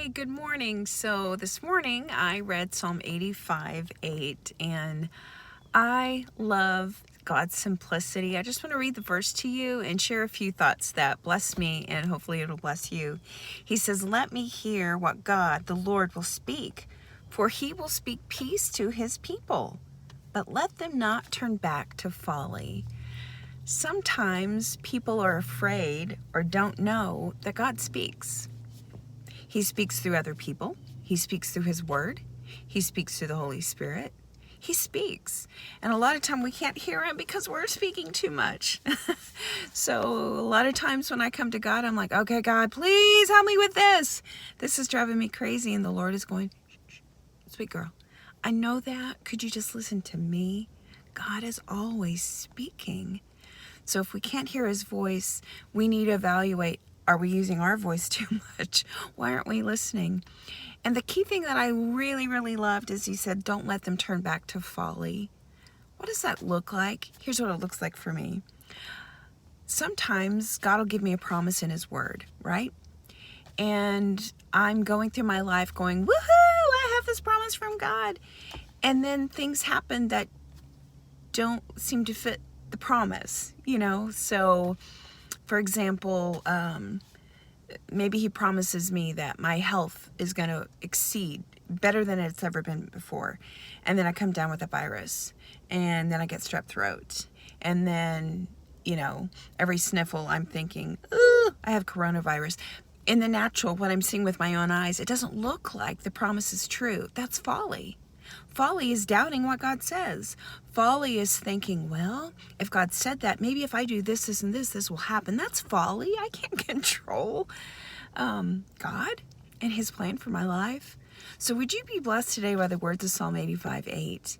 Hey, good morning. So this morning I read Psalm 85:8, and I love God's simplicity. I just want to read the verse to you and share a few thoughts that bless me, and hopefully it'll bless you. He says, "Let me hear what God, the Lord, will speak, for he will speak peace to his people, but let them not turn back to folly." Sometimes people are afraid or don't know that God speaks. He speaks through other people. He speaks through his word. He speaks through the Holy Spirit. He speaks. And a lot of time we can't hear him because we're speaking too much. So a lot of times when I come to God, I'm like, okay, God, please help me with this. This is driving me crazy. And the Lord is going, shh, sweet girl, I know that. Could you just listen to me? God is always speaking. So if we can't hear his voice, we need to evaluate, are we using our voice too much? Why aren't we listening? And the key thing that I really, really loved is he said, don't let them turn back to folly. What does that look like? Here's what it looks like for me. Sometimes God will give me a promise in his word, right? And I'm going through my life going, woohoo, I have this promise from God. And then things happen that don't seem to fit the promise, So, for example, maybe he promises me that my health is going to exceed better than it's ever been before. And then I come down with a virus, and then I get strep throat. And then, every sniffle I'm thinking, ooh, I have coronavirus. In the natural, what I'm seeing with my own eyes, it doesn't look like the promise is true. That's folly. Folly is doubting what God says. Folly is thinking, well, if God said that, maybe if I do this, this, and this will happen. That's folly. I can't control God and his plan for my life. So would you be blessed today by the words of Psalm 85:8?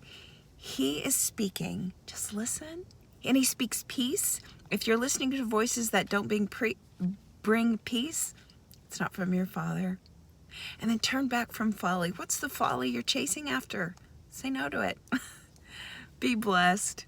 He is speaking. Just listen. And he speaks peace. If you're listening to voices that don't bring peace, it's not from your Father. And then turn back from folly. What's the folly you're chasing after? Say no to it. Be blessed.